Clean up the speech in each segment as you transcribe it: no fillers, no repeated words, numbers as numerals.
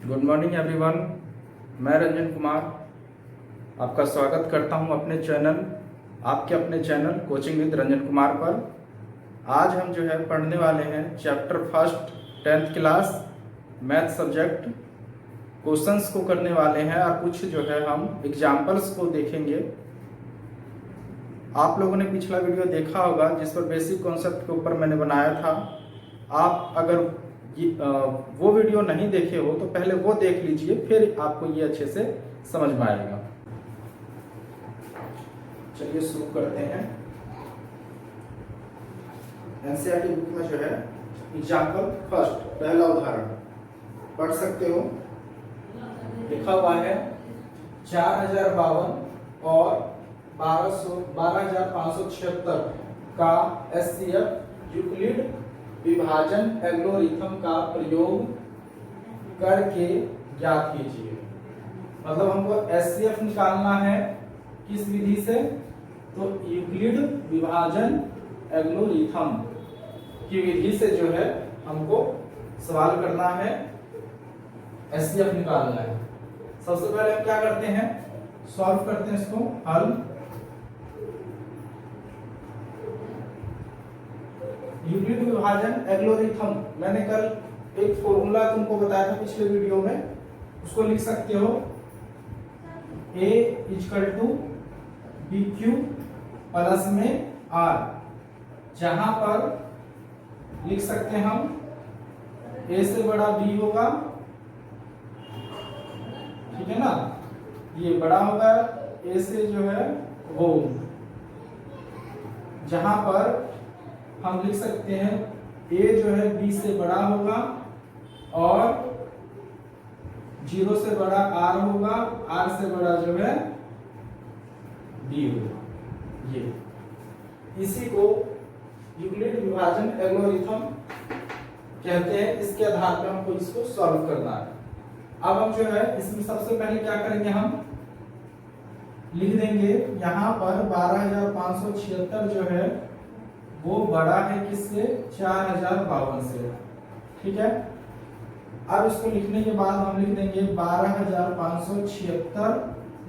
Good morning everyone. मैं रंजन कुमार आपका स्वागत करता हूं आपके अपने channel coaching with Ranjan Kumar पर। आज हम जो है पढ़ने वाले हैं chapter first 10th class math subject questions को करने वाले हैं और कुछ जो है हम एग्जाम्पल्स को देखेंगे। आप लोगों ने पिछला वीडियो देखा होगा जिस पर बेसिक कॉन्सेप्ट के ऊपर मैंने बनाया था। आप अगर वो वीडियो नहीं देखे हो तो पहले वो देख लीजिए, फिर आपको ये अच्छे से समझ में आएगा। चलिए शुरू करते हैं। एनसीईआरटी बुक में जो है एग्जाम्पल फर्स्ट पहला उदाहरण पढ़ सकते हो। लिखा हुआ है 4052 और 12576 का एचसीएफ यूक्लिड विभाजन एल्गोरिथम का प्रयोग करके ज्ञात कीजिए। मतलब हमको एचसीएफ निकालना है किस विधि से, तो यूक्लिड विभाजन एल्गोरिथम की विधि से जो है हमको सवाल करना है, एचसीएफ निकालना है। सबसे पहले हम क्या करते हैं, सॉल्व करते हैं इसको, हल। यूक्लिड विभाजन एल्गोरिथम मैंने कल एक फॉर्मूला तुमको बताया था पिछले वीडियो में, उसको लिख सकते हो A = BQ प्लस में R, जहां पर लिख सकते हैं हम A से बड़ा B होगा, ठीक है ना, ये बड़ा होगा A से जो है वो, जहां पर हम लिख सकते हैं A जो है B से बड़ा होगा और 0 से बड़ा R होगा, R से बड़ा जो है B होगा। ये इसी को यूक्लिड विभाजन एल्गोरिथम कहते हैं। इसके आधार पर हमको इसको सॉल्व करना है। अब हम जो है इसमें सबसे पहले क्या करेंगे, हम लिख देंगे यहाँ पर 12576 जो है वो बड़ा है किससे, 4052 से, ठीक है। अब इसको लिखने के बाद हम लिख देंगे 12576 =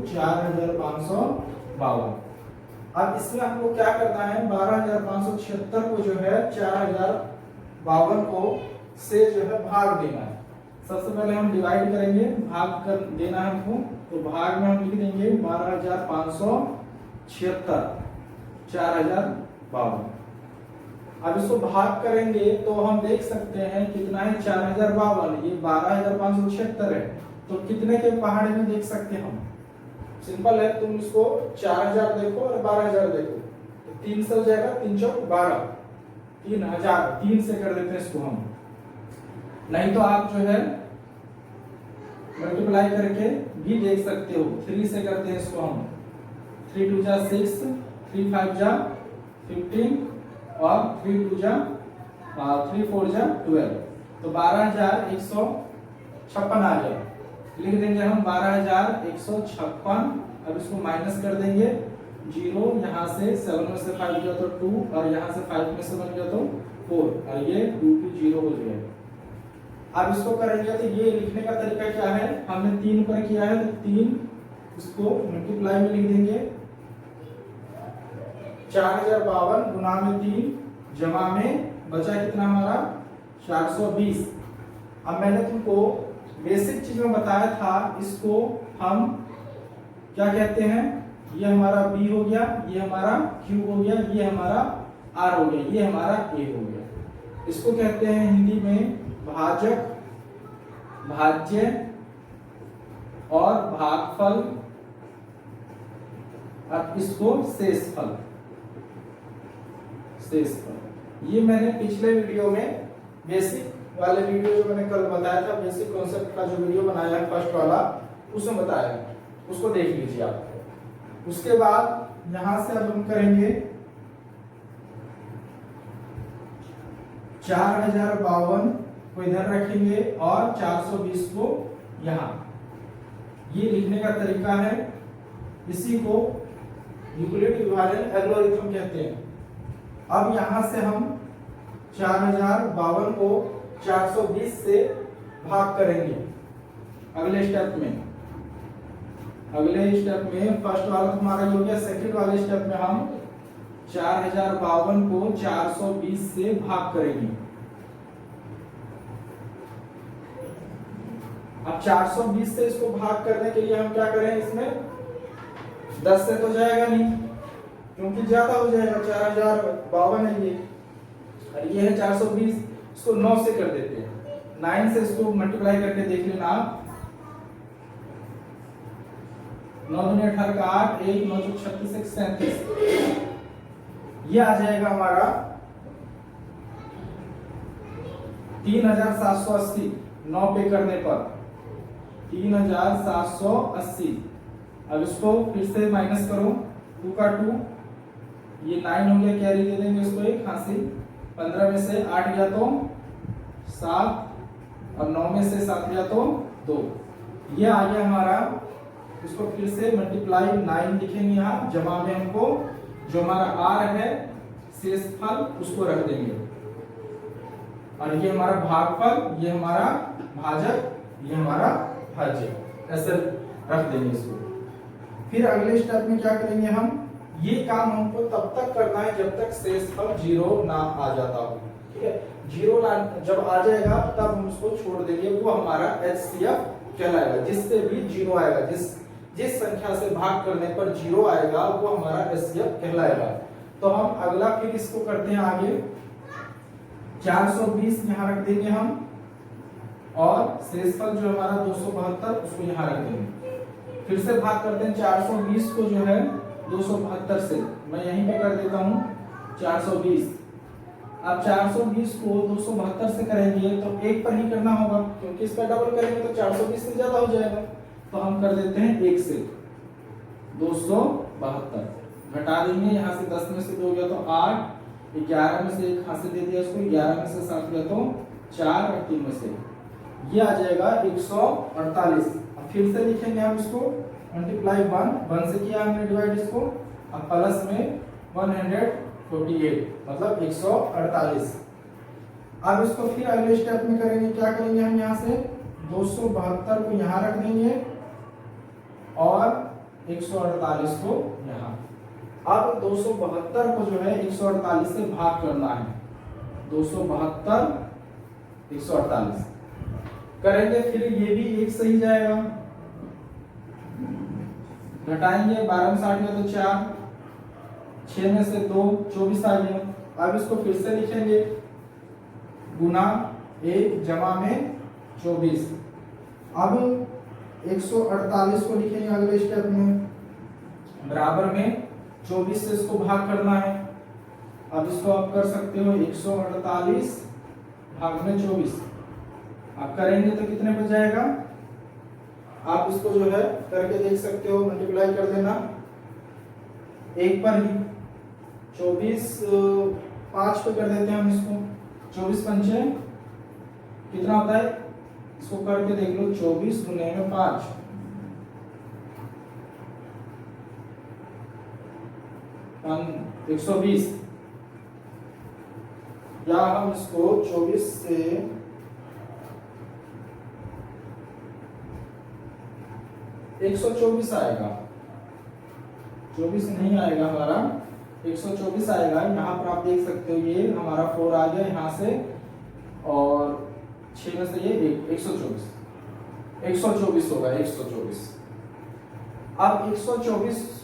4552। अब इसमें हमको क्या करना है, 12576 को जो है 4052 को से जो है भाग देना है। सबसे पहले हम डिवाइड करेंगे, भाग कर देना है हमको, तो भाग में हम लिख देंगे 12576 4052। अब इसको भाग करेंगे तो हम देख सकते हैं कितना है, 4052, ये 12576 है, तो कितने के पहाड़े में देख सकते हैं हम, सिंपल है। तुम इसको 4000 देखो और 12000 देखो, तो 3 से हो जाएगा, 3 × 12, 3000, 3 से कर देते हैं इसको हम। नहीं तो आप जो है मल्टीप्लाई करके भी देख सकते हो, 3 से करते हैं इसको हम, 3 × 2 = 6, 3 × 5 = 15 और 3 × 2 = 3 × 4 = 12, तो 12156 आ गया। लिख देंगे हम 12156। अब इसको माइनस कर देंगे, 0 यहाँ से 7 में से 5 गया तो 2, और यहाँ से 5 में से 1 गया तो 4, और ये 2 2 0 हो गया। अब इसको करेंगे तो ये लिखने का तरीका क्या है, हमने 3 पर किया है तो 3 इसको मल्टीप्लाई में लिख देंगे, 4052 गुना में 3 जमा में बचा कितना हमारा 420। अब मैंने तुमको बेसिक चीज में बताया था, इसको हम क्या कहते हैं, ये हमारा B हो गया, ये हमारा Q हो गया, ये हमारा R हो गया, ये हमारा A हो गया। इसको कहते हैं हिंदी में भाजक, भाज्य और भागफल, और इसको शेषफल। ये मैंने पिछले वीडियो में बेसिक वाले वीडियो जो मैंने कल बताया था, बेसिक कॉन्सेप्ट का जो वीडियो बनाया है फर्स्ट वाला, उसमें बताया है, उसको देख लीजिए आप। उसके बाद यहां से अब हम करेंगे 4052 को इधर रखेंगे और 420 को यहां। ये लिखने का तरीका है, इसी को यूक्लिड विभाजन एल्गोरिथम कहते हैं। अब यहां से हम 4052 को 420 से भाग करेंगे अगले स्टेप में। फर्स्ट वाला तो हमारा हो गया। सेकंड वाले स्टेप में हम 4052 को 420 से भाग करेंगे। अब 420 से इसको भाग करने के लिए हम क्या करें, इसमें 10 से तो जाएगा नहीं क्योंकि ज्यादा हो जाएगा, 4052 है ये और ये है 420, इसको 9 से कर देते हैं। 9 से इसको मल्टीप्लाई करके देख लेना आप। 9 दूनी 18 का 8, 1 9 36 1 37, ये आ जाएगा हमारा 3780। 9 पे करने पर 3780। अब इसको फिर से माइनस करो, 2 का 2, ये 9 हो गया, कैरी दे देंगे इसको एक हाथ से। 15 में से 8 गया तो 7 और 9 में से 7 गया तो 2, ये आ गया हमारा। इसको फिर से मल्टीप्लाई 9 लिखेंगे यहाँ, जमा में हमको जो हमारा आर है शेषफल उसको रख देंगे और ये हमारा भागफल, ये हमारा भाजक, ये हमारा भाज्य, ऐसे रख देंगे इसको। फिर अगले स्टेप में क्या करेंगे हम, ये काम हमको तब तक करना है जब तक शेषफल 0 ना आ जाता हो। ठीक है, 0 जब आ जाएगा तब हम उसको छोड़ देंगे, वो हमारा HCF कहलाएगा। जिससे भी 0 आएगा, जिस संख्या से भाग करने पर 0 आएगा वो हमारा HCF कहलाएगा। तो हम अगला फिर इसको करते हैं आगे। 420 यहाँ रख देंगे हम और शेषफल जो हमारा 272 उसको यहाँ रख देंगे। फिर से भाग करते हैं 420 को जो है 272 से, मैं यहीं पे कर देता हूँ 420। अब 420 को 272 से करेंगे तो 1 पर ही करना होगा क्योंकि इसका डबल करेंगे तो 420 से ज्यादा हो जाएगा। तो हम कर देते हैं 1 से 272 घटा देंगे, यहाँ से 10 में से 2 गया तो 8, 11 में से 1 हाथ से दे दिया इसको, 11 में से 7 गया तो 4 और 3 में से ये आ जाएगा 148। अब फिर से लिखेंगे हम इसको मल्टीप्लाई 1 से किया हमने डिवाइड इसको, अब प्लस में 148 मतलब 148। अब इसको फिर अगले स्टेप में करेंगे, क्या करेंगे हम यहाँ से 272 को यहाँ रख देंगे और 148 को यहाँ। अब 272 को जो है 148 से भाग करना है, 272 148 करेंगे, फिर ये भी 1 सही जाएगा। घटाएंगे 12 में 60 गया तो 4, 6 में से 2 24 आ गया। अब इसको फिर से लिखेंगे गुना 1 जमा में 24। अब 148 को लिखेंगे अगले स्टेप में, बराबर में 24 से इसको भाग करना है। अब इसको आप कर सकते हो 148 भाग में 24, आप करेंगे तो कितने पे जाएगा, आप इसको जो है करके देख सकते हो, मल्टीप्लाई कर देना 1 पर ही। 24 5 पे कर देते हैं हम इसको, 24 पंचे कितना होता है, इसको करके देख लो, 24 गुने में 5 120, या हम इसको 24 से 124 आएगा, 24 नहीं आएगा हमारा, 124 आएगा। यहाँ पर आप देख सकते हो ये हमारा 4 आ गया यहाँ से और 6 में से ये 124 होगा, 124। अब 124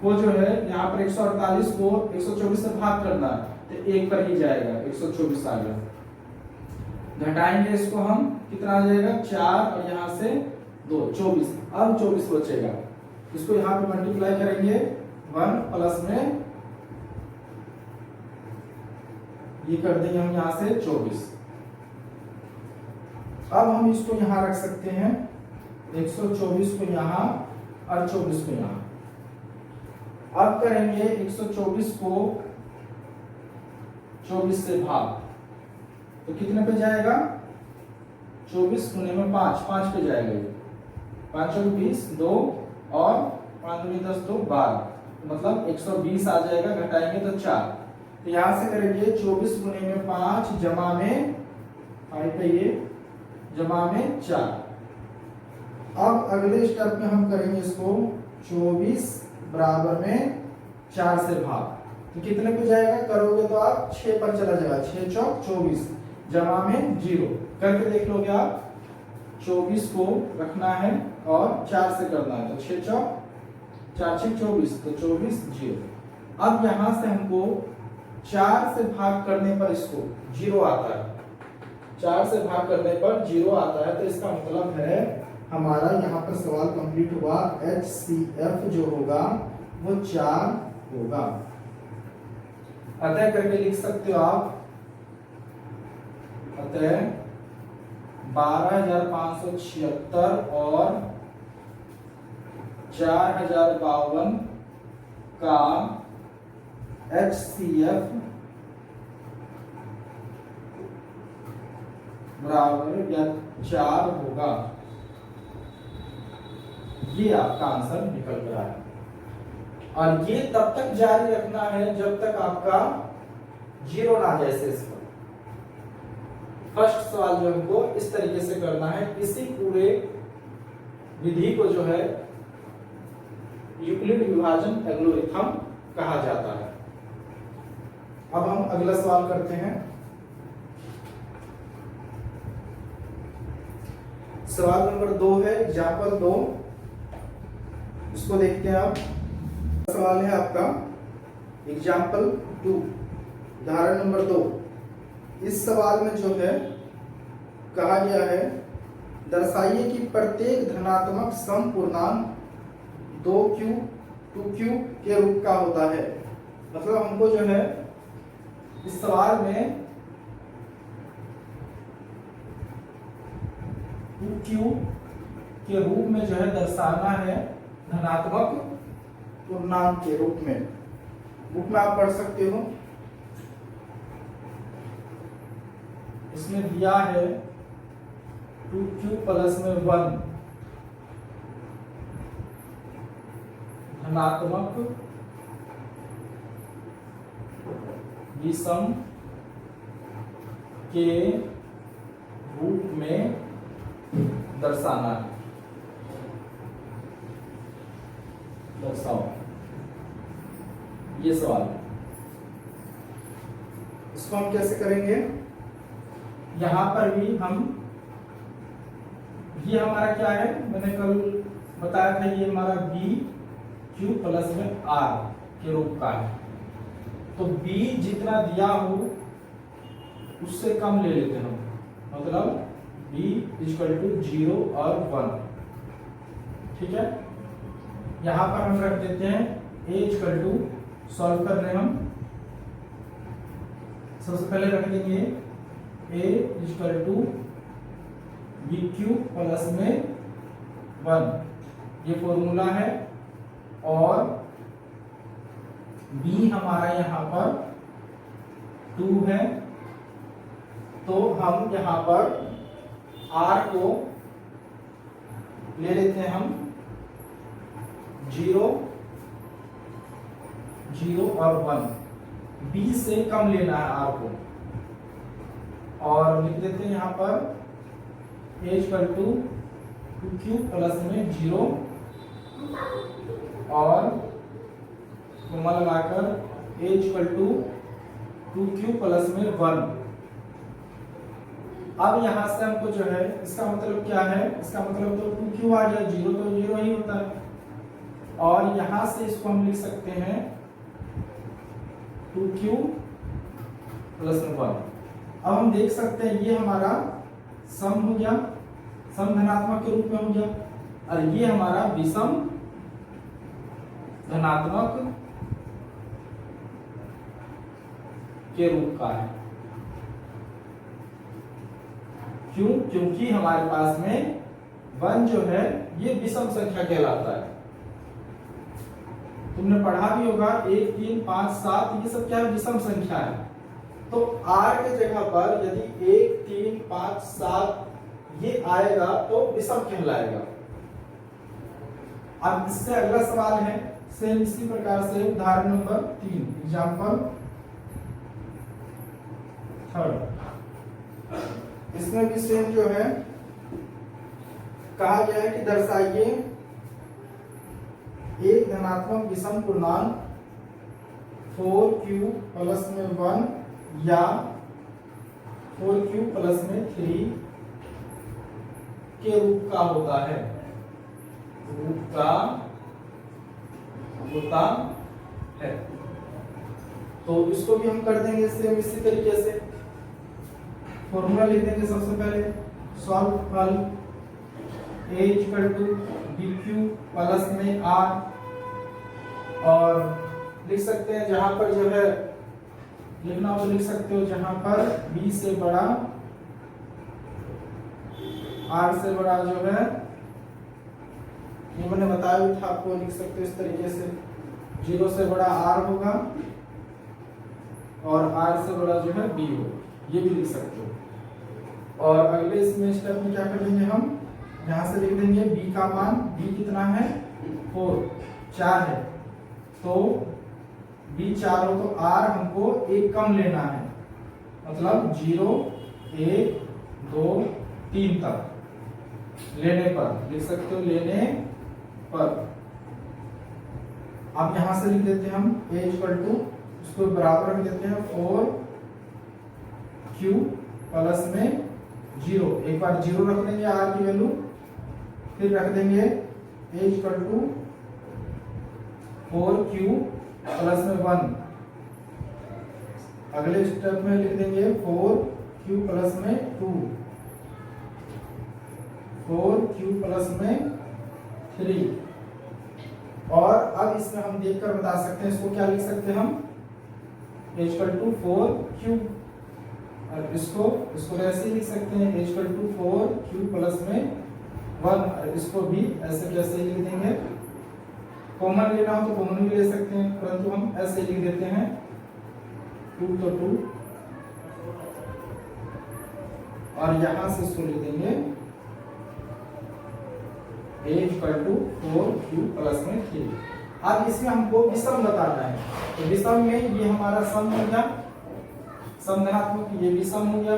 को जो है यहाँ पर 148 को 124 से भाग करना है तो 1 पर ही जाएगा, 124 आ गया। घटाएंगे इसको हम, कितना आ जाएगा 4 और यहाँ से 2 24, अब 24 बचेगा। इसको यहाँ पे मल्टीप्लाई करेंगे 1 प्लस में ये कर देंगे हम यहाँ से 24। अब हम इसको यहाँ रख सकते हैं 124 को यहाँ और 24 को यहाँ। अब करेंगे 124 को 24 से भाग तो कितने पे जाएगा, 24 गुने में 5 पे जाएगा ये, 5 और 20 2 और 5 दूनी 10 2 12, मतलब 120 आ जाएगा। घटाएंगे तो 4, तो यहाँ से करेंगे 24 गुने में 5 जमा में 5 पे ये जमा में 4। अब अगले स्टेप में हम करेंगे इसको 24 बराबर में 4 से भाग, तो कितने पे जाएगा करोगे तो आप 6 पर चला जाएगा, 6 चौक 24 जमा में 0 करके देख लोगे आप। 24 को रखना है और 4 से करना है, तो 6 चौक 4 6 24, तो 24 0। अब यहां से हमको 4 से भाग करने पर इसको 0 आता है, 4 से भाग करने पर 0 आता है, तो इसका मतलब है हमारा यहाँ पर सवाल कंप्लीट हुआ। HCF जो होगा वो 4 होगा। अतः करके लिख सकते हो आप, अतः 12,576 और 4,052 का HCF बराबर या 4 होगा। ये आपका आंसर निकल रहा है। और ये तब तक जारी रखना है जब तक आपका 0 ना जाए शेष पर। फर्स्ट सवाल जो हमको इस तरीके से करना है, इसी पूरे विधि को जो है यूक्लिड विभाजन एल्गोरिथम कहा जाता है। अब हम अगला सवाल करते हैं। सवाल नंबर 2 है, एग्जाम्पल 2, इसको देखते हैं आप। सवाल है आपका एग्जाम्पल 2, उदाहरण नंबर 2। इस सवाल में जो है कहा गया है, दर्शाइए कि प्रत्येक धनात्मक सम पूर्णांक 2q 2q के रूप का होता है। मतलब हमको जो है इस सवाल में 2q के रूप में जो है दर्शाना है, धनात्मक पूर्णांक के रूप में। बुक में आप पढ़ सकते हो, इसमें दिया है 2q प्लस में 1 धनात्मक विषम के रूप में दर्शाना है। दर्शाओ, ये सवाल है। इसको हम कैसे करेंगे, यहां पर भी हम, ये हमारा क्या है, मैंने कल बताया था, ये हमारा बी क्यू प्लस में आर के रूप का है। तो बी जितना दिया हो उससे कम ले लेते हैं हम, मतलब बी इक्वल टू 0 और 1। ठीक है, यहां पर हम रख देते हैं a इक्वल टू, सॉल्व कर रहे हैं हम, सबसे पहले रख देंगे a equal to B Q plus में 1, ये फॉर्मूला है। और b हमारा यहाँ पर 2 है, तो हम यहाँ पर r को ले लेते हैं हम 0 0 और 1, b से कम लेना है r को, और लिख देते हैं यहाँ पर a equal to 2q plus में 0 और कोमा लगाकर a equal to 2q plus में 1। अब यहां से हमको जो है, इसका मतलब क्या है, इसका मतलब तो 2q आ गया, 0 तो 0 ही होता है, और यहां से इसको हम लिख सकते हैं 2q प्लस में 1। अब हम देख सकते हैं ये हमारा सम हो गया, सम धनात्मक के रूप में हो गया, और ये हमारा विषम धनात्मक के रूप का है। क्यों? क्योंकि हमारे पास में 1 जो है ये विषम संख्या कहलाता है। तुमने पढ़ा भी होगा 1 3 5 7, ये सब क्या है, विषम संख्या है। तो r के जगह पर यदि 1 3 5 7 ये आएगा तो विषम कहलाएगा। अब इससे अगला सवाल है, सेम इसी प्रकार से उदाहरण नंबर 3, एग्जाम्पल 3। इसमें भी सेम जो है कहा गया है कि दर्शाइए एक धनात्मक विषम पूर्णांक 4q प्लस में 1 या 4q प्लस में 3 के रूप का होता है, रूप का होता है। तो इसको भी हम कर देंगे सेम इसी तरीके से। फॉर्मूला लिख देंगे सबसे पहले, सॉल्व हल a equal to dq plus में r, और लिख सकते हैं जहां पर जो है लिखना हो तो लिख सकते हो, जहां पर b से बड़ा r से बड़ा जो है, ये मैंने बताया भी था आपको, लिख सकते हो इस तरीके से, 0 से बड़ा r होगा और r से बड़ा जो है b होगा, ये भी लिख सकते हो। और अगले इसमें स्टेप में क्या करेंगे, हम यहाँ से लिख देंगे b का मान, b कितना है 4 है, तो b 4 हो तो r हमको एक कम लेना है, मतलब 0 1 2 3 तक लेने पर लिख सकते हो, लेने पर। अब यहां से लिख देते हैं हम a इक्वल टू, उसको बराबर रख देते हैं 4q प्लस में 0, एक बार 0 रख देंगे r की वैल्यू, फिर रख देंगे a equal to 4q plus में 1, अगले स्टेप में लिख देंगे 4q प्लस में 2, 4q प्लस में 3, और अब इसमें हम देखकर बता सकते हैं, इसको क्या लिख सकते हैं हम, a इक्वल टू 4q, और इसको ऐसे लिख सकते हैं, a equal to 4q plus में 1, और इसको भी ऐसे कैसे लिख देंगे, कॉमन लेना हो तो कॉमन भी ले सकते हैं, परंतु हम ऐसे लिख देते हैं 2 तो 2, और यहां से इसको लिख देंगे a equal to 4q plus में 3। अब इसमें हमको विषम बताना है, तो विषम में ये हमारा सम हो गया, सम धनात्मक, ये विषम हो गया।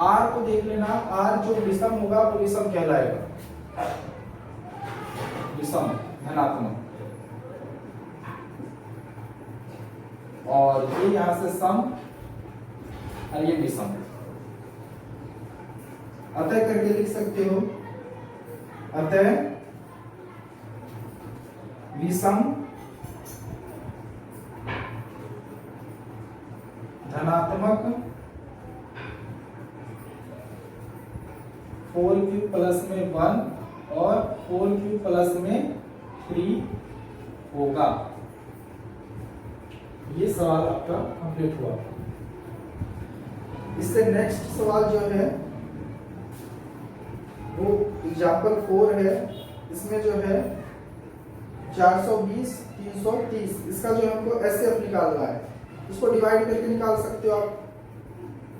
r को देख लेना, r जो विषम होगा वो विषम कहलाएगा, विषम धनात्मक, और ये यहां से सम और ये विषम, अतः करके लिख सकते हो, अतः विषम धनात्मक 4q प्लस में 1 और 4q प्लस में 3 होगा। ये सवाल आपका कंप्लीट हुआ। इससे नेक्स्ट सवाल जो है वो एग्जाम्पल 4 है, इसमें जो है 420 330, इसका जो हमको एचसीएफ निकालना है, इसको डिवाइड करके निकाल सकते हो आप।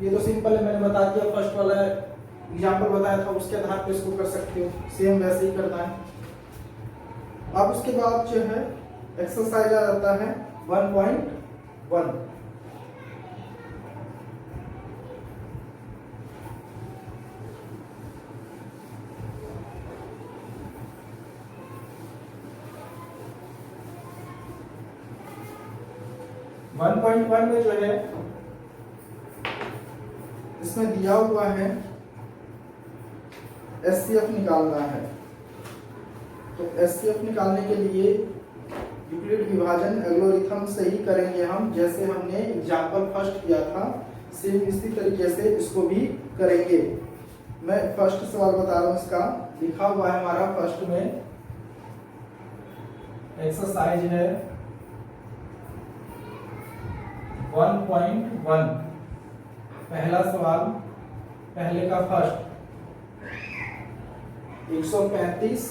ये तो सिंपल है, मैंने बता दिया, फर्स्ट वाला एग्जाम्पल बताया था, उसके आधार पर इसको कर सकते हो, सेम वैसे ही करना है। अब उसके बाद जो है एक्सरसाइज आ जाता है 1.1। वन में जो है इसमें दिया हुआ है एचसीएफ निकालना है। तो एचसीएफ निकालने के लिए यूक्लिड विभाजन एल्गोरिथम से ही करेंगे हम, जैसे हमने एग्जाम्पल फर्स्ट किया था, सेम इसी तरीके से इसको भी करेंगे। मैं फर्स्ट सवाल बता रहा हूँ, इसका लिखा हुआ है हमारा फर्स्ट में, एक्सरसाइज है 1.1, पहला सवाल, पहले का फर्स्ट, 135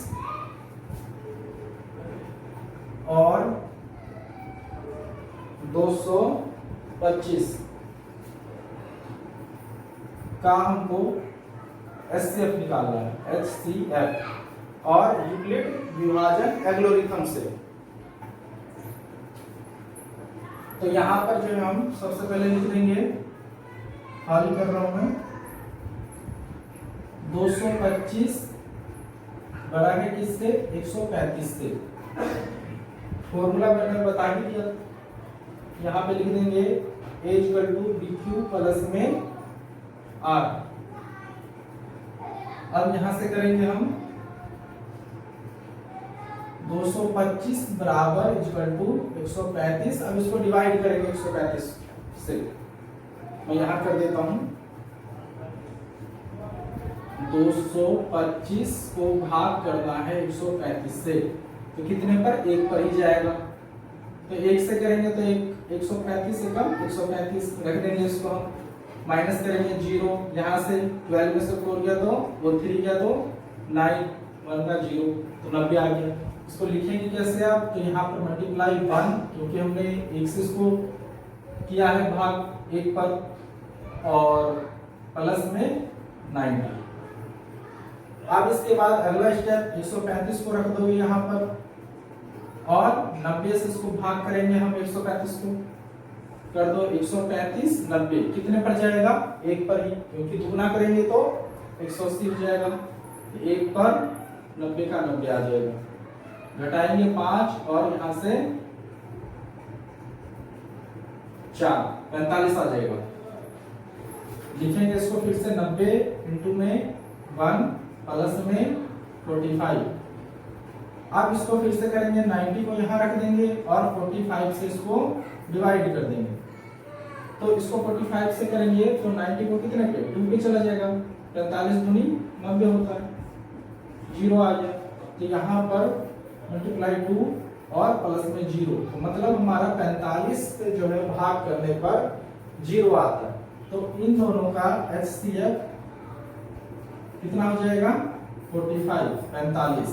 और 225 का हमको एचसीएफ निकालना है, एचसीएफ, और यूक्लिड विभाजन एल्गोरिथम से। तो यहाँ पर जो है हम सबसे पहले लिख देंगे, हल कर रहा हूं मैं, 225 बड़ा है किससे? 135 से। फॉर्मूला मैंने बता ही दिया, यहाँ पे लिख देंगे a equal to BQ plus में R। अब यहां से करेंगे हम 225 बराबर इक्वल टू 135। अब इसको डिवाइड करेंगे 135 से। मैं यहां कर देता हूं 225 को भाग करना है 135 से, तो कितने पर? 1 पर ही जाएगा। तो 1 से करेंगे तो 135 से कम 135 रख देंगे, इसको हम माइनस करेंगे 0, यहाँ से 12 में से 4 गया तो वो 3 गया तो 9, 1 का 0 तो 90 आ गया। इसको लिखेंगे कैसे आप? तो यहाँ पर मल्टीप्लाई 1, क्योंकि हमने 1 से इसको किया है भाग 1 पर, और प्लस में 90। अब इसके बाद अगला स्टेप 135 को रख दोगे यहाँ पर, और 90 से इसको भाग करेंगे हम 135 को, कर दो 135 90 कितने पर जाएगा? 1 पर ही, क्योंकि दुगना करेंगे तो 180 हो जाएगा। 1 पर 90 का 90 आ जाएगा, घटाएंगे 5 और यहाँ से 4 45 आ जाएगा। लिखेंगे इसको फिर से 90 इंटू में 1 प्लस में 45। अब इसको फिर से करेंगे 90 को यहाँ रख देंगे और 45 से इसको डिवाइड कर देंगे। तो इसको 45 से करेंगे तो 90 को कितने पे? 2 पे चला जाएगा। 45 दूनी 90 होता है, 0 आ गया। तो यहाँ पर मल्टीप्लाई 2 और प्लस में 0, तो मतलब हमारा 45 से जो है भाग करने पर 0 आता है। तो इन दोनों का HCF कितना हो जाएगा? 45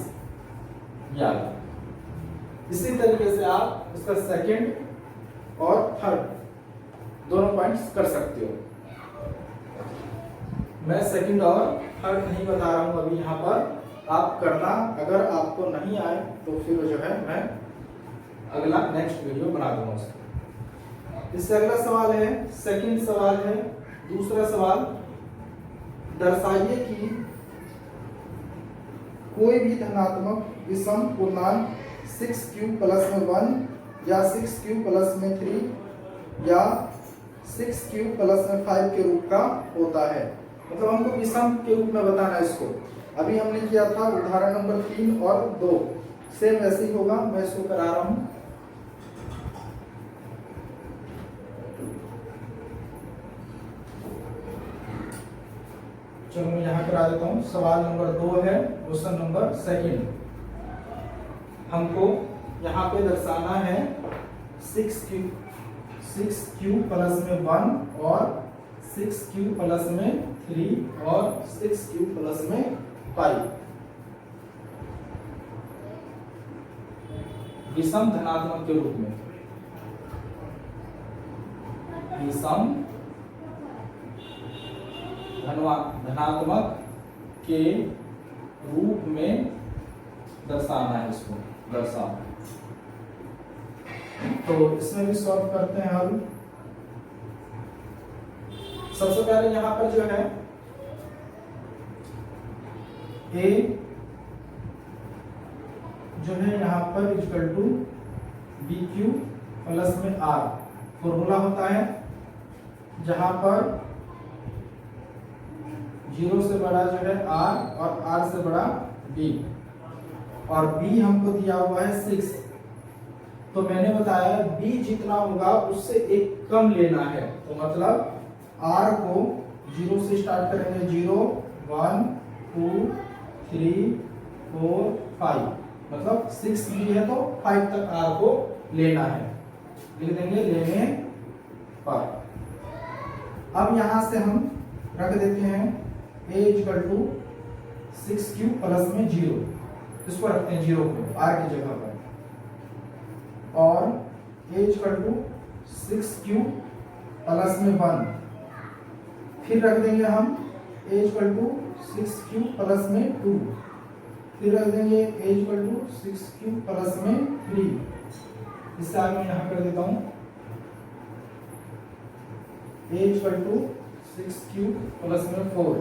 याद। इसी तरीके से आप इसका सेकंड और थर्ड दोनों पॉइंट्स कर सकते हो। मैं सेकंड और थर्ड नहीं बता रहा हूं अभी, यहाँ पर आप करना। अगर आपको नहीं आए तो फिर जो है मैं अगला नेक्स्ट वीडियो बना दूंगा उसका। इससे अगला सवाल है, सेकंड सवाल है, दूसरा सवाल, दर्शाइए कि कोई भी धनात्मक विषम पूर्णांक 6q प्लस में 1 या 6q प्लस में 3 या 6q प्लस में 5 के रूप का होता है। मतलब हमको विषम के रूप में बताना है इसको। अभी हमने किया था उदाहरण नंबर 3 और 2, सेम ऐसे ही होगा। मैं इसको करा रहा हूं। चलो मैं यहाँ करा देता हूँ। सवाल नंबर 2 है, क्वेश्चन नंबर सेकंड। हमको यहाँ पे दर्शाना है 6q प्लस में 1 और 6q प्लस में 3 और 6q प्लस में 5 विषम धनात्मक के रूप में, विषम धनात्मक के रूप में दर्शाना है इसको। तो इसमें भी सॉल्व करते हैं हम। सबसे पहले यहाँ पर जो है a जो है यहाँ पर इक्वल टू BQ प्लस में R फॉर्मूला होता है, जहां पर 0 से बड़ा जो है R और R से बड़ा B, और B हमको दिया हुआ है 6। तो मैंने बताया B जितना होगा उससे एक कम लेना है। तो मतलब R को 0 से स्टार्ट करेंगे, 0 1 2 3 4 5, मतलब 6 B है तो 5 तक R को लेना है, लिख देंगे लेने पर। अब यहां से हम रख देते हैं a equal to 6q plus में 0, इसको रखते हैं 0 को r की जगह पर, और a equal to 6q plus में 1, फिर रख देंगे हम a equal to 6q plus में 2, फिर रख देंगे a equal to 6q plus में 3। इससे आगे मैं यहाँ कर देता हूँ a equal to 6q plus में 4,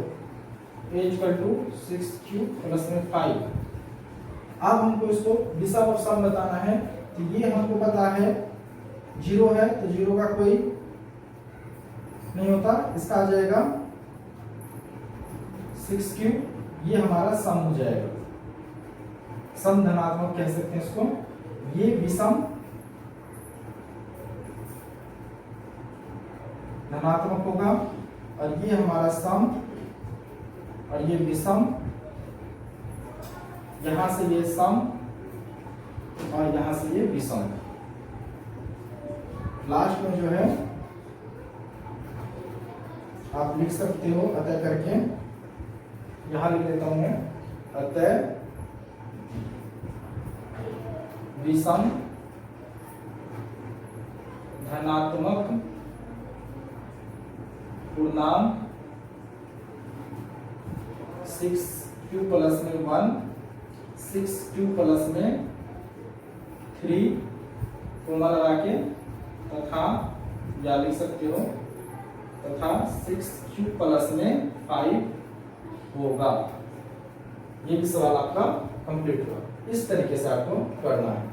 a equal to 6q plus में 5। अब हमको इसको दिशा ऑफ सम बताना है। तो ये हमको पता है 0 है, तो 0 का कोई नहीं होता, इसका आ जाएगा 6q, ये हमारा सम हो जाएगा। सम धनात्मक कह सकते हैं इसको। ये विषम धनात्मक होगा और ये हमारा सम और ये विषम, यहां से ये सम और यहां से ये विषम। लास्ट में जो है आप लिख सकते हो अतः करके, यहां लिख लेता हूं मैं, अतः विषम धनात्मक पूर्णांक 6q प्लस में 1, 6q प्लस में 3 कोमा लगा के, तथा या लिख सकते हो तथा 6q प्लस में 5 होगा। ये भी सवाल आपका कंप्लीट हुआ। इस तरीके से आपको करना है।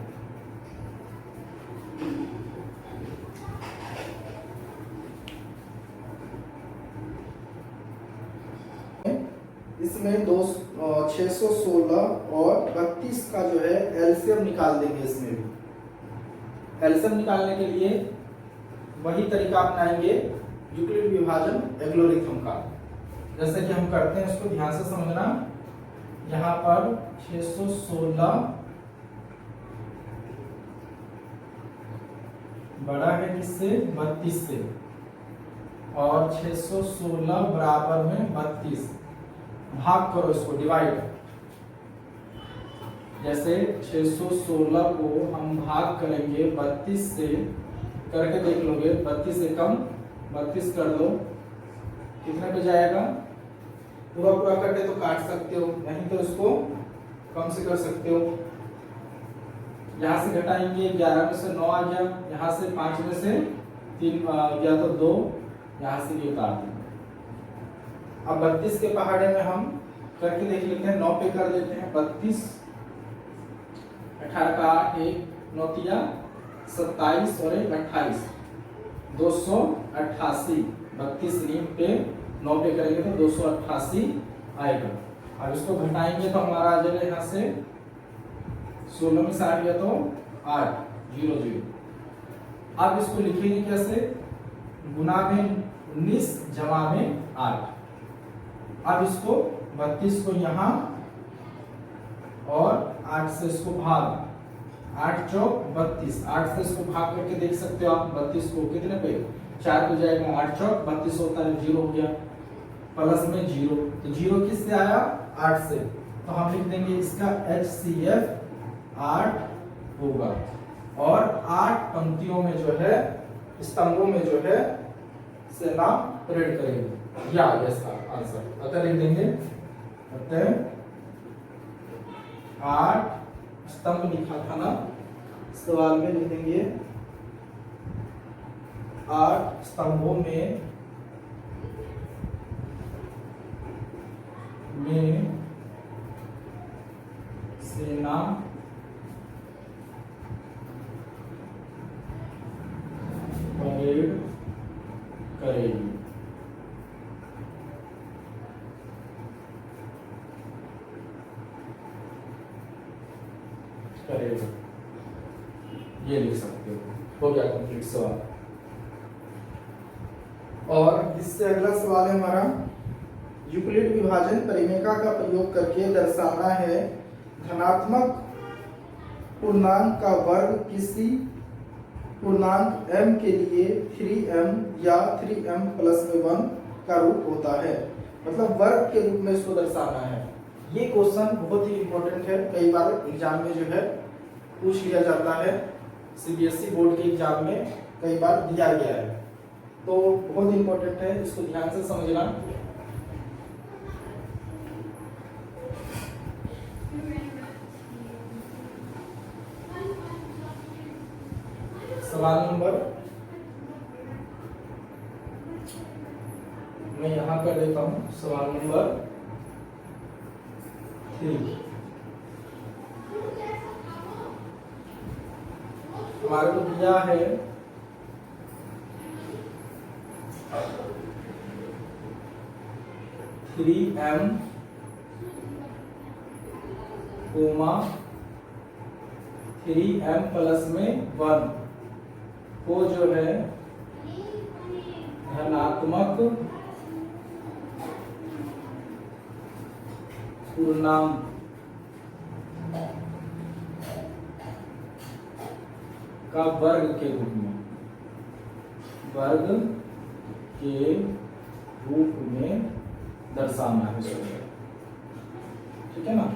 इसमें 616 और 32 का जो है एलसीएम निकाल देंगे। इसमें भी एलसीएम निकालने के लिए वही तरीका अपनाएंगे यूक्लिड विभाजन एल्गोरिथम का, जैसे कि हम करते हैं। इसको ध्यान से समझना। यहाँ पर 616 बड़ा है किससे? 32 से, और 616 बराबर में 32। भाग करो इसको, डिवाइड। जैसे 616 को हम भाग करेंगे 32 से, करके देख लोगे। 32 से कम 32 कर दो, कितने पे जाएगा? पूरा पूरा करके तो काट सकते हो, नहीं तो इसको कम से कर सकते हो। यहाँ से घटाएंगे, 11 में से 9 आ गया, यहाँ से 5 में से 3 गया तो 2, यहाँ से ये काट देंगे। अब 32 के पहाड़े में हम करके देख लेते हैं। 9 पे कर देते हैं 32, 18 का 8, 1 9 तिया 27 और 1 28, 288। 32 नीम पे 9 पे करेंगे तो 288 आएगा। अब इसको घटाएंगे तो हमारा आ जाएगा यहाँ से 16 में से 8 गया तो 8, 0 0। अब इसको लिखेंगे कैसे? गुना में 19 जमा में 8। अब इसको 32 को यहाँ और 8 से इसको भाग, 8 चौक 32, 8 से इसको भाग करके देख सकते हो आप। 32 को कितने पे? 4 पे जाएगा, 8 चौक 32 होता है, 0 हो गया, प्लस में 0। तो 0 किससे आया? 8 से। तो हम लिख देंगे इसका HCF 8 होगा। और 8 पंक्तियों में जो है, स्तंभों में जो है से नाम परेड करेंगे। या इसका आंसर अतः लिख देंगे, अतः 8 स्तंभ लिखा था ना सवाल में, लिख देंगे 8 स्तंभों में सेना परेड करेगी। ये लिख सकते हो गया कंप्लीट सवाल। और इससे अगला सवाल है हमारा, यूक्लिड विभाजन परिमेका का प्रयोग करके दर्शाना है धनात्मक पूर्णांक का वर्ग किसी पूर्णांक m के लिए 3m या 3m प्लस में 1 का रूप होता है। मतलब वर्ग के रूप में इसको दर्शाना है। ये क्वेश्चन बहुत ही इंपॉर्टेंट है, कई बार एग्जाम में जो है पूछ लिया जाता है। सीबीएसई बोर्ड के एग्जाम में कई बार दिया गया है, तो बहुत इंपॉर्टेंट है, इसको ध्यान से समझना। सवाल नंबर मैं यहां कर देता हूं। सवाल नंबर 3 हमारे को दिया है 3m कोमा 3m प्लस में 1 को जो है धनात्मक पूर्णांक का वर्ग के रूप में दर्शाना है। ठीक है ना,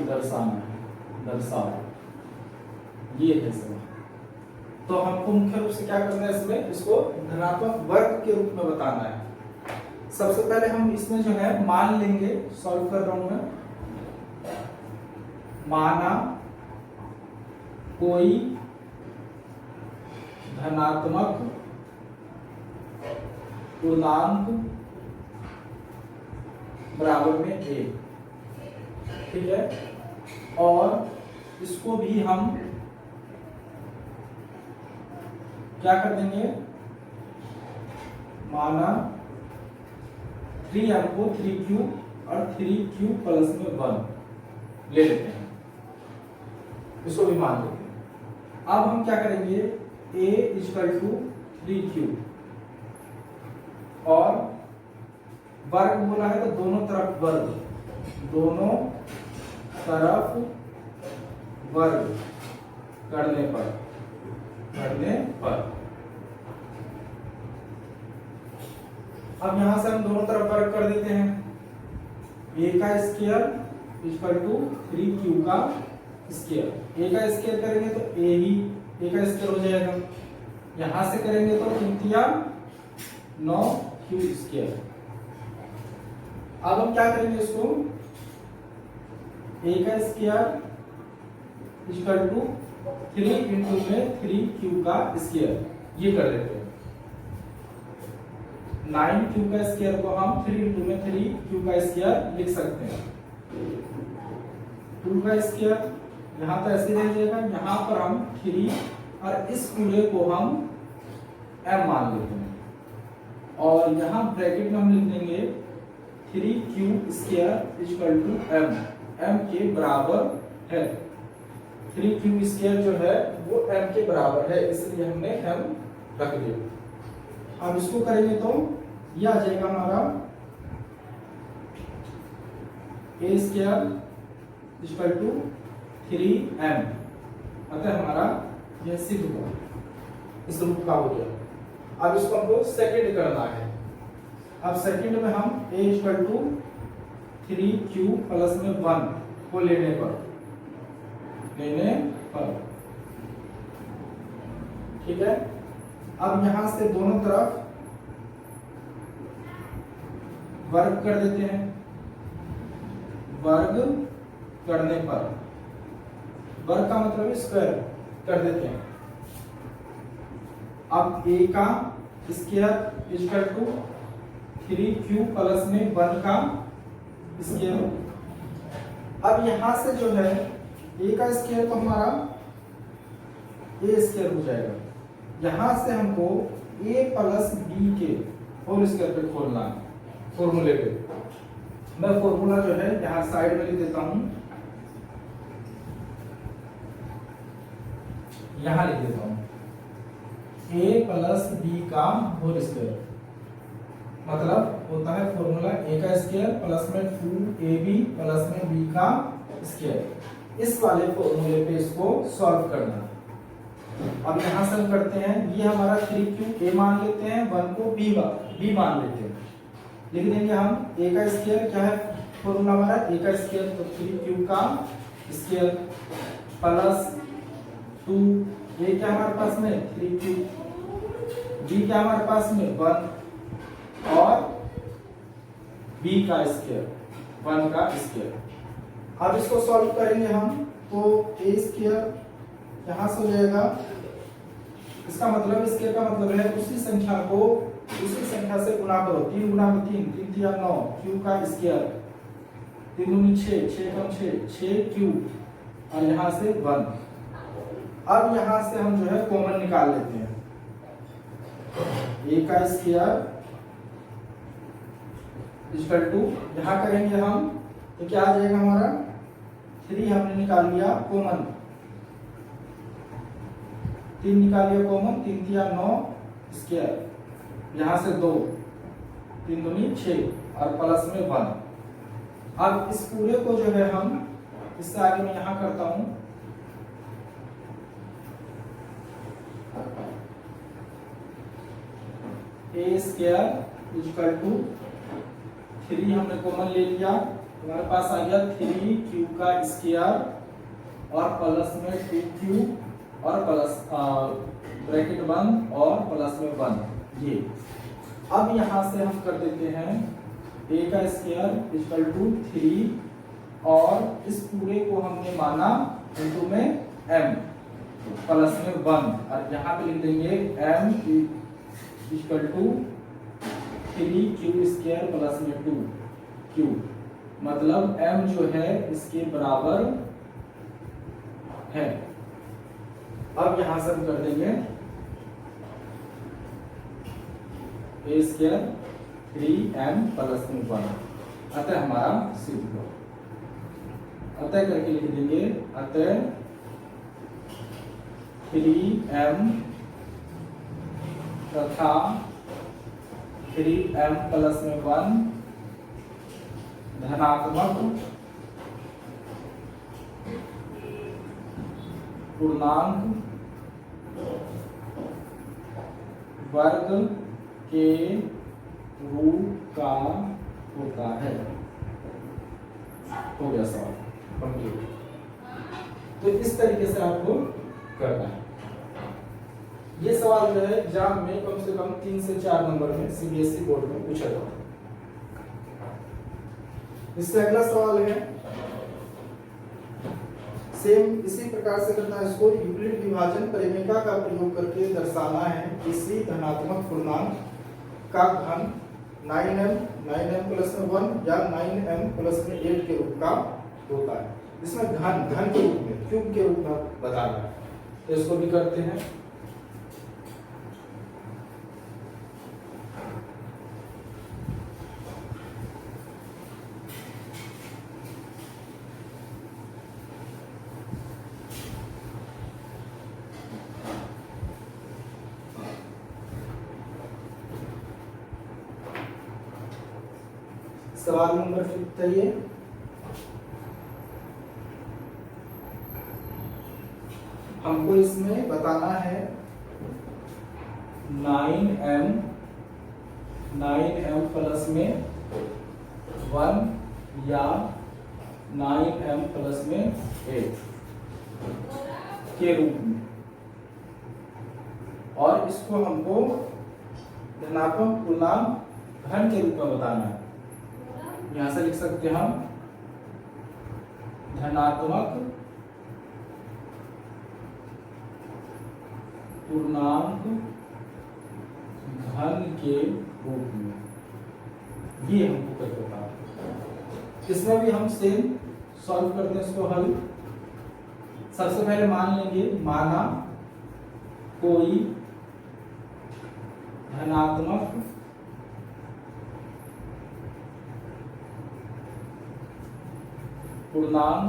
दर्शाना है, दर्शाओ, ये है सब। तो हमको मुख्य रूप से क्या करना है इसमें, इसको धनात्मक वर्ग के रूप में बताना है। सबसे पहले हम इसमें जो है मान लेंगे, सॉल्व कर रहा हूं मैं। माना कोई धनात्मक पूर्णांक बराबर में 1, ठीक है, और इसको भी हम क्या कर देंगे, माना 3m को 3q और 3q प्लस में 1 ले लेते हैं, इसको भी मान लेते हैं। अब हम क्या करेंगे, a इक्वल टू 3q और वर्ग बोला है तो दोनों तरफ वर्ग, दोनों तरफ वर्ग करने पर अब यहां से हम दोनों तरफ वर्ग कर देते हैं। a का स्क्वायर इक्वल टू 3q का स्क्वायर, a का स्क्वायर करेंगे तो a का स्क्वायर हो जाएगा, यहां से करेंगे तो 9q स्क्वायर। अब हम क्या करेंगे, इसको a का स्क्वायर इक्वल टू 3 इंटू में 3q का स्क्वायर, ये कर देते हैं। 9q का स्क्वायर को हम 3 इंटू में 3q का स्क्वायर लिख सकते हैं। 2 का स्क्वायर यहाँ तो ऐसे रह जाएगा, यहाँ पर हम 3 और इस पूरे को हम m मान लेते हैं, और यहाँ ब्रैकेट में हम लिख देंगे 3q square equal to m के बराबर है। 3q स्क्वायर जो है वो m के बराबर है, इसलिए हमने m रख दिया। अब इसको करेंगे तो ये आ जाएगा हमारा a square equal to 3m, अतः हमारा यह सिद्ध हुआ, इस रूप का हो गया। अब इसको हमको सेकंड करना है। अब सेकंड में हम a equal to 3q plus में 1 को लेने पर ठीक है। अब यहां से दोनों तरफ वर्ग कर देते हैं, वर्ग करने पर, वर्ग का मतलब स्क्वायर कर देते हैं। अब a का square equal to 3q plus में 1 का स्क्वायर। अब यहां से जो है a का स्क्वायर तो हमारा a स्क्वायर हो जाएगा, यहां से हमको a प्लस b के होल स्क्वायर पे खोलना है, फॉर्मूले पे। मैं फॉर्मूला जो है यहां साइड में लिख देता हूं, यहां लिख देता हूं a प्लस b का होल स्क्वायर, मतलब होता है फॉर्मूला a का स्क्वायर प्लस में 2ab प्लस में b का स्क्वायर। इस वाले फॉर्मूले पे इसको सॉल्व करना। अब यहां से हम करते हैं, ये हमारा 3q a मान लेते हैं, 1 को b मान लेते हैं, लिख देंगे हम a का स्क्वायर, क्या है फॉर्मूला हमारा a का स्क्वायर, तो 3q का स्क्वायर प्लस 2 a क्या हमारे पास में 3q, b क्या हमारे पास में 1 और b का स्क्वायर 1 का स्क्वायर। अब इसको सॉल्व करेंगे हम, तो a स्क्वायर यहां से हो जाएगा, इसका मतलब स्क्वायर का मतलब है उसी संख्या को उसी संख्या से गुना करो, 3 गुना में 3, 3 3 9, क्यू का स्क्वायर, 3 दूनी 6, 6 कम 6 क्यू, और यहाँ से 1। अब यहाँ से हम जो है कॉमन निकाल लेते हैं, a का स्क्वायर इक्वल टू, यहाँ करेंगे हम तो क्या आ जाएगा हमारा, 3 हमने निकाल लिया कॉमन, 3 निकाल लिया कॉमन, 3 3 9 स्क्वायर, यहाँ से 2, 3 दूनी 6 और प्लस में 1। अब इस पूरे को जो है हम इससे आगे मैं यहाँ करता हूँ, a स्क्वायर इक्वल टू 3 हमने कॉमन ले लिया, हमारे पास आ गया 3 क्यू का स्क्वायर और प्लस में 2q और प्लस ब्रैकेट 1 और प्लस में 1 ये। अब यहाँ से हम कर देते हैं a का स्क्वायर इक्वल टू 3 और इस पूरे को हमने माना इनटू में m प्लस में 1 और यहाँ पे लिख देंगे m equal to 3 Q square plus में 2 क्यू, मतलब m जो है इसके बराबर है। अब यहां से हम कर देंगे a स्क्वायर 3m प्लस में 1, अतः हमारा सिद्ध हो, अतः करके लिख देंगे, अतः 3m तथा 3m प्लस में 1 धनात्मक पूर्णांक वर्ग के रूप का होता है। हो गया सवाल कंप्लीट। तो इस तरीके से आपको करना है। ये सवाल जो है एग्जाम में कम से कम 3 से 4 नंबर में सीबीएसई बोर्ड में पूछा जाता है। इससे अगला सवाल है, सेम इसी प्रकार से करना है इसको, यूक्लिड विभाजन परिमेय का प्रयोग करके दर्शाना है किसी धनात्मक पूर्णांक का घन 9m प्लस में 1 या 9m प्लस में 8 के रूप का होता है। इसमें घन के रूप में, क्यूब के रूप में बताना है, तो इसको भी करते हैं। सवाल नंबर 5 है ये, हमको इसमें बताना है 9m प्लस में 1 या 9m प्लस में 8 के रूप में, और इसको हमको धनात्मक पूर्णांक घन के रूप में बताना है। यहां से लिख सकते हैं हम धनात्मक पूर्णांक घन के रूप में, ये हमको करके बताना। इसमें भी हम सेम सॉल्व करते हैं इसको हल। सबसे पहले मान लेंगे, माना कोई धनात्मक पूर्णांक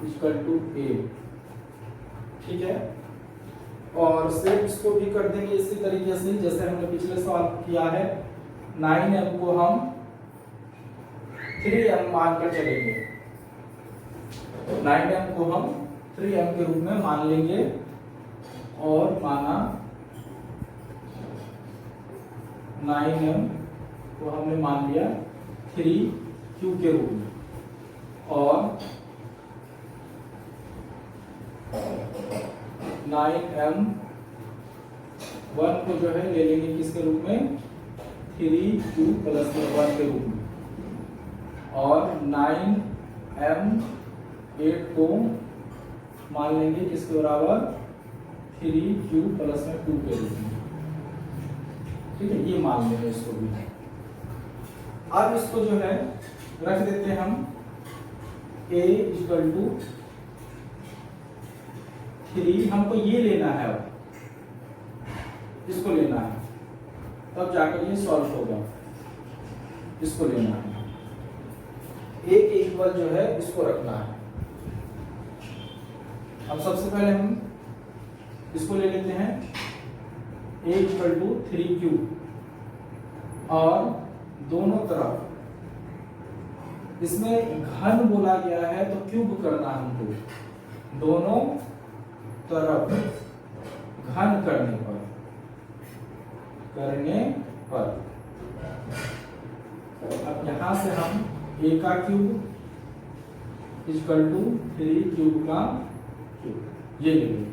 इक्वल टू a, ठीक है। और सिर्फ इसको भी कर देंगे इसी तरीके से जैसे हमने पिछले सवाल किया है। 9m को हम 3m मानकर चलेंगे, 9m को हम 3m के रूप में मान लेंगे, और माना 9m को हमने मान लिया 3q के रूप में, और 9m 1 को जो है ले लेंगे किसके रूप में, 3q प्लस 1 के रूप में, और 9m 8 को मान लेंगे किसके बराबर, 3q प्लस 2 के रूप में। ठीक है, ये मान लेंगे इसको भी। अब इसको जो है रख देते हैं हम a इक्वल टू 3, हमको ये लेना है, अब इसको लेना है, तब जाकर ये सॉल्व होगा। इसको लेना है, a के इक्वल जो है इसको रखना है। अब सबसे पहले हम इसको ले लेते हैं a इक्वल टू 3 क्यूब, और दोनों तरफ इसमें घन बोला गया है तो क्यूब करना हमको, दोनों तरफ घन करने पर अब यहां से हम a का क्यूब इक्वल टू 3 क्यूब का क्यूब ये लेंगे।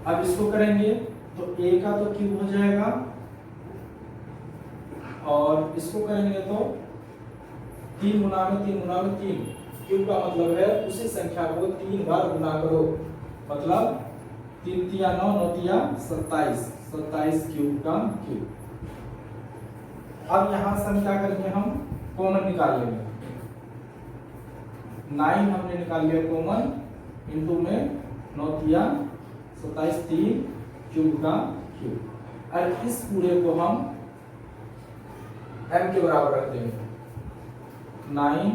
अब इसको करेंगे तो a का तो क्यूब हो जाएगा, और इसको करेंगे तो 3 गुना में 3 गुना में 3, क्यूब का मतलब है उसी संख्या को 3 बार गुना करो, मतलब 3 तिया 9, 9 तिया 27, 27 क्यूब का क्यूब। अब यहां से हम क्या करेंगे, हम कॉमन निकाल लेंगे। 9 हमने निकाल लिया कॉमन, इंटू में 9 तिया 27, 3 क्यूब का क्यूब। और इस पूरे को हम m के बराबर रख देंगे। 9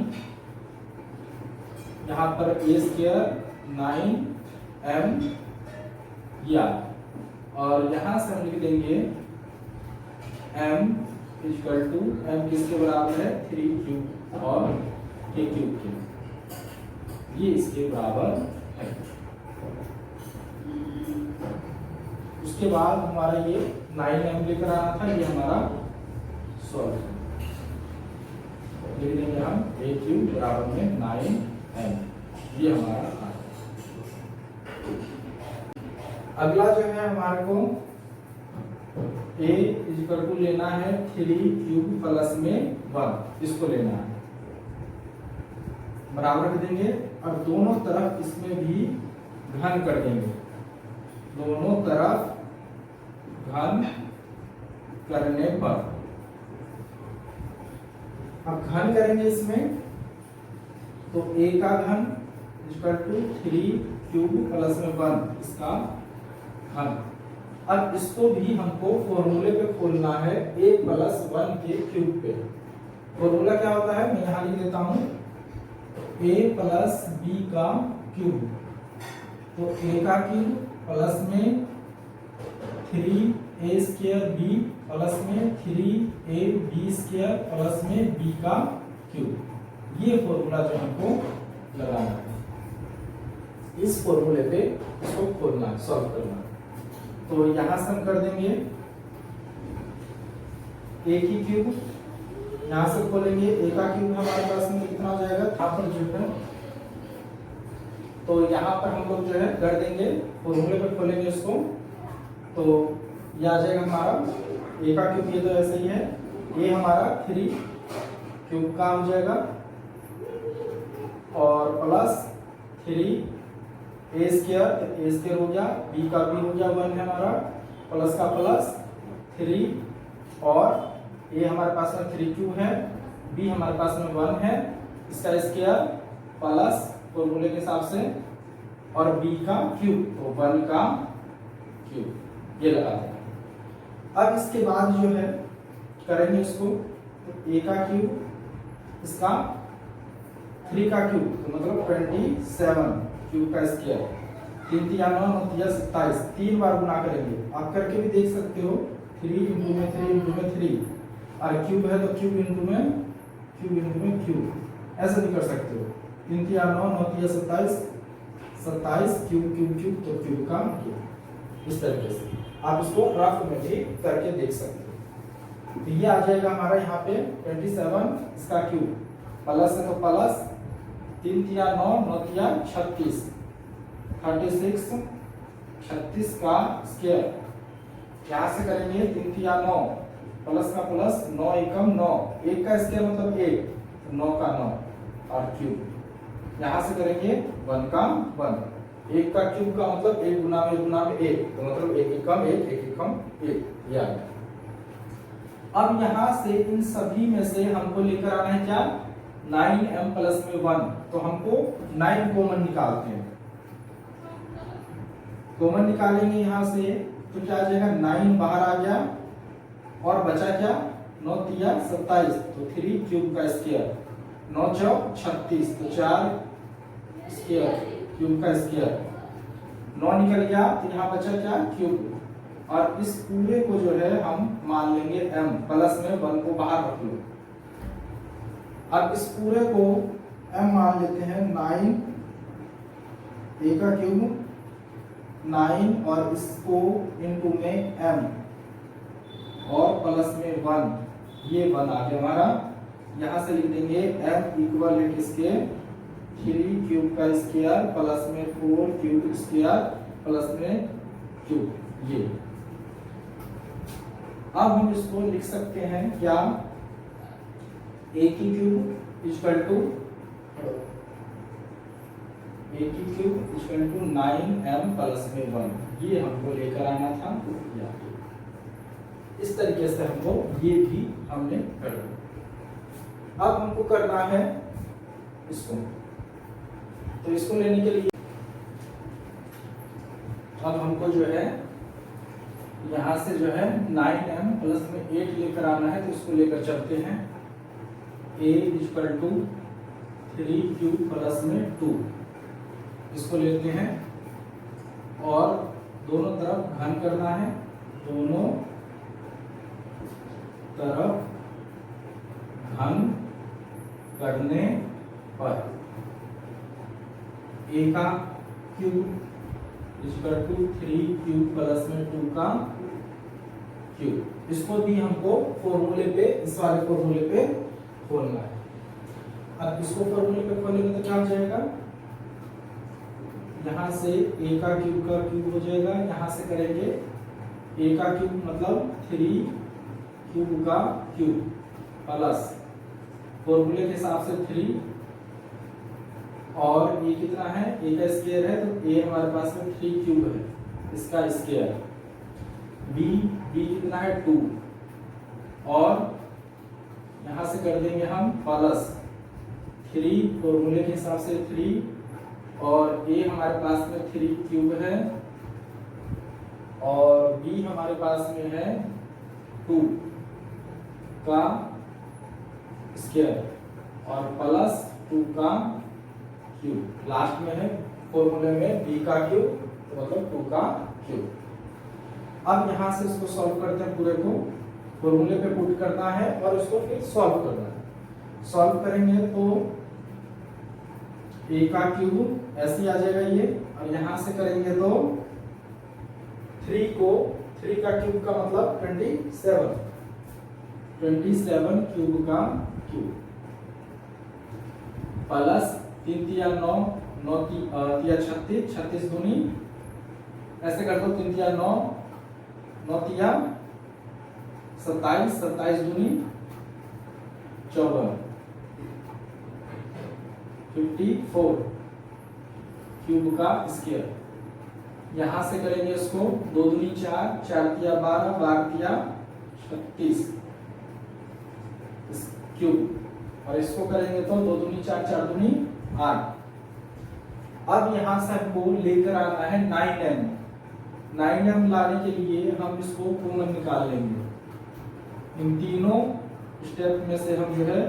यहाँ पर a स्क्वायर 9m या, और यहाँ से हम लिख देंगे m इक्वल टू m किसके बराबर है 3 क्यूब और k क्यूब के, ये इसके बराबर है। उसके बाद हमारा ये 9m लेकर आना था, ये हमारा सॉल्व लिख देंगे हम a क्यूब बराबर में 9m, ये हमारा आ। अगला जो है हमारे को a इक्वल टू लेना है 3 क्यूब प्लस में 1, इसको लेना है, बराबर कर देंगे। अब दोनों तरफ इसमें भी घन कर देंगे, दोनों तरफ घन करने पर, अब घन करेंगे इसमें तो a का घन इक्वल टू 3 क्यूब प्लस में 1, इसका घन। अब इसको भी हमको फॉर्मूले पे खोलना है a प्लस 1 के क्यूब पे। फॉर्मूला क्या होता है, मैं यहाँ लिख देता हूँ a प्लस b का क्यूब, तो a का क्यूब प्लस में 3a स्क्वायर b प्लस में 3ab स्क्वायर प्लस में b का क्यूब, ये फॉर्मूला जो हमको लगाना है। इस फॉर्मूले पे इसको खोलना है, सॉल्व करना है। तो यहां से हम कर देंगे a की क्यूब, यहां से खोलेंगे a का क्यूब हमारे पास में कितना हो जाएगा, यहाँ पर जो है, तो यहाँ पर हम लोग जो है कर देंगे, फॉर्मूले पे खोलेंगे इसको, तो यह आ जाएगा हमारा a का क्यूब, ये तो ऐसे ही है, ये हमारा 3 क्यूब का हो जाएगा, और प्लस 3a स्क्वायर, तो a स्क्वायर हो गया, b का भी हो गया 1 है हमारा, प्लस का प्लस 3, और a हमारे पास में 3 क्यूब है, b हमारे पास में 1 है, इसका स्क्वायर प्लस फॉर्मूले के हिसाब से, और b का क्यूब, तो 1 का क्यूब, ये लगा दें। अब इसके बाद जो है करेंगे इसको, तो a का क्यूब, इसका 3 का क्यूब, तो मतलब 27 क्यूब का स्क्वायर, 3 तिया 9, 9 तिया 27, 3 बार गुना करेंगे। आप करके भी देख सकते हो, 3 इंटू में 3 इंटू में 3, और क्यूब है तो क्यूब इंटू में क्यूब, ऐसे भी कर सकते हो। 3 तिया 9, 9 तिया 27, 27 क्यूब क्यूब क्यूब, तो क्यूब का क्यूब, इस तरीके से आप इसको रफ में भी करके देख सकते हो। तो ये आ जाएगा हमारा यहाँ पे 27, इसका क्यूब, प्लस है तो प्लस 3 तिया 9, 9 तिया 36, 36 का स्क्वायर, यहाँ से करेंगे 3 तिया 9, प्लस का प्लस 9 एकम 9, 1 का स्क्वायर मतलब 1, 9 का 9, और क्यूब, यहाँ से करेंगे 1 का 1, एक का क्यूब का मतलब एक गुना में एक, तो मतलब एक एकम एक, एक एकम एक, ये आ गया। अब यहाँ से इन सभी में से हमको लेकर आना है क्या, 9m प्लस में 1, तो हमको 9 कॉमन निकालते हैं। कॉमन निकालेंगे यहाँ से तो क्या आ जाएगा, 9 बाहर आ गया और बचा क्या, 9 तिया 27, तो 3 क्यूब का स्क्वायर, 9 चौक 36, तो 4 स्क्वायर क्यूब का स्क्वायर, 9 निकल गया तो यहाँ बचा क्या, क्यूब। और इस पूरे को जो है हम मान लेंगे m, प्लस में 1 को बाहर रख लो। अब इस पूरे को m मान लेते हैं 9, a का क्यूब 9 और इसको इनटू में m और प्लस में 1, ये 1 आ गया हमारा। यहाँ से लिख देंगे m इक्वल है किसके, 3 क्यूब का स्क्वायर प्लस में 4 क्यूब स्क्वायर प्लस में क्यूब, ये। अब हम इसको लिख सकते हैं क्या, a की cube equal to 9m plus में 1, ये हमको लेकर आना था। इस तरीके से हमको ये भी हमने कर लिया। अब हमको करना है इसको, तो इसको लेने के लिए अब हमको जो है यहाँ से जो है 9m प्लस में 8 लेकर आना है, तो इसको लेकर चलते हैं। a equal to 3 cube plus में 2, इसको लेते हैं और दोनों तरफ घन करना है, दोनों तरफ घन करने पर a का cube equal to 3 cube plus में 2 का क्यूब, इसको भी हमको फॉर्मूले पे, इस वाले फॉर्मूले पे खोलना है। अब इसको फॉर्मूले पे खोलेंगे तो क्या हो जाएगा, यहाँ से a का क्यूब हो जाएगा, यहाँ से करेंगे a का क्यूब मतलब 3 क्यूब का क्यूब प्लस फॉर्मूले के हिसाब से 3, और a कितना है, a का स्क्वायर है तो a हमारे पास में 3 क्यूब है, इसका स्क्वायर, b कितना है 2, और यहाँ से कर देंगे हम प्लस 3 फॉर्मूले के हिसाब से 3, और a हमारे पास में 3 क्यूब है और b हमारे पास में है 2 का स्क्वायर और प्लस 2 का क्यूब, लास्ट में है फॉर्मूले में b का क्यूब, तो मतलब 2 का क्यूब। अब यहाँ से इसको सॉल्व करते हैं, पूरे को फॉर्मूले पे पुट करना है और इसको फिर सॉल्व करना है। सॉल्व करेंगे तो a का क्यूब ऐसे आ जाएगा ये, और यहाँ से करेंगे तो 3 का क्यूब का मतलब 27 क्यूब का क्यूब प्लस 3 तिया 9, 9 तिया 36, 36 दूनी ऐसे कर दो, 3 तिया 9, 9 तिया 27, 27 दूनी 54, 54 क्यूब का स्क्वायर। यहाँ से करेंगे इसको 2 दूनी 4, 4 तिया 12, 12 तिया 36 क्यूब, और इसको करेंगे तो 2 दूनी 4, 4 दूनी 8। अब यहाँ से हमको लेकर आना है 9m। 9m लाने के लिए हम इसको कॉमन निकाल लेंगे, इन तीनों स्टेप में से हम जो है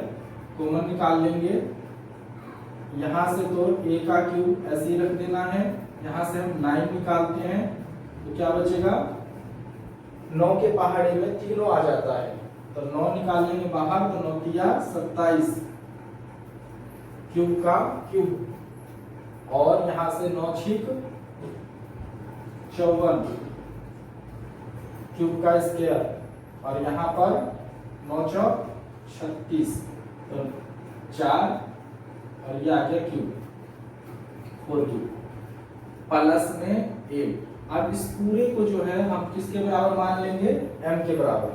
कॉमन निकाल लेंगे। यहाँ से तो a का क्यूब ऐसे ही रख देना है, यहाँ से हम 9 निकालते हैं तो क्या बचेगा, 9 के पहाड़े में तीनों आ जाता है, तो 9 निकालेंगे बाहर, तो 9 तिया 27 क्यूब का क्यूब, और यहाँ से 9 छिक 54 क्यूब का स्क्वायर, और यहाँ पर 9 चौक 36, तो 4, और ये आ गया क्यूब 4 क्यूब प्लस में 8। अब इस पूरे को जो है हम किसके बराबर मान लेंगे, m के बराबर,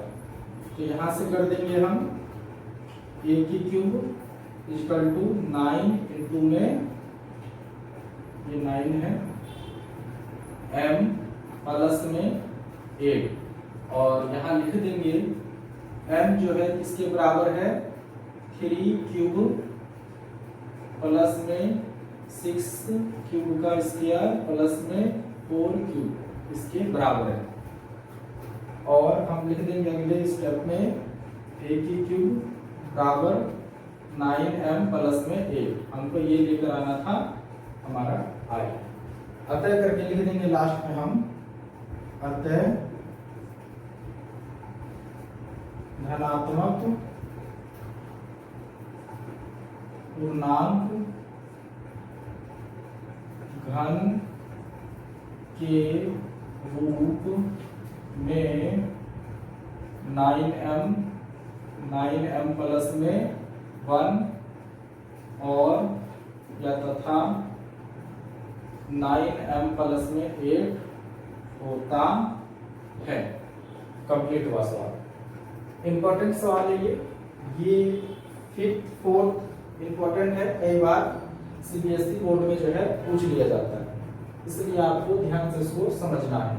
तो यहाँ से कर देंगे हम a की क्यूब इक्वल टू 9 इंटू में ये 9 है m प्लस में 8 और यहाँ लिख देंगे m जो है किसके बराबर है 3 क्यूब प्लस में 6 क्यूब का स्क्वायर प्लस में 4 क्यूब इसके बराबर है। और हम लिख देंगे अगले स्टेप में a की क्यूब बराबर 9m प्लस में 8 हमको ये लेकर आना था, हमारा आया। अतः करके लिख देंगे लास्ट में हम, अतः धनात्मक पूर्णांक घन के रूप में 9m प्लस में 1 और या तथा 9m प्लस में 8 होता है। कंप्लीट हुआ सवाल। इंपॉर्टेंट सवाल है ये 5th 4th इंपॉर्टेंट है, कई बार सीबीएसई बोर्ड में जो है पूछ लिया जाता है, इसलिए आपको ध्यान से इसको समझना है।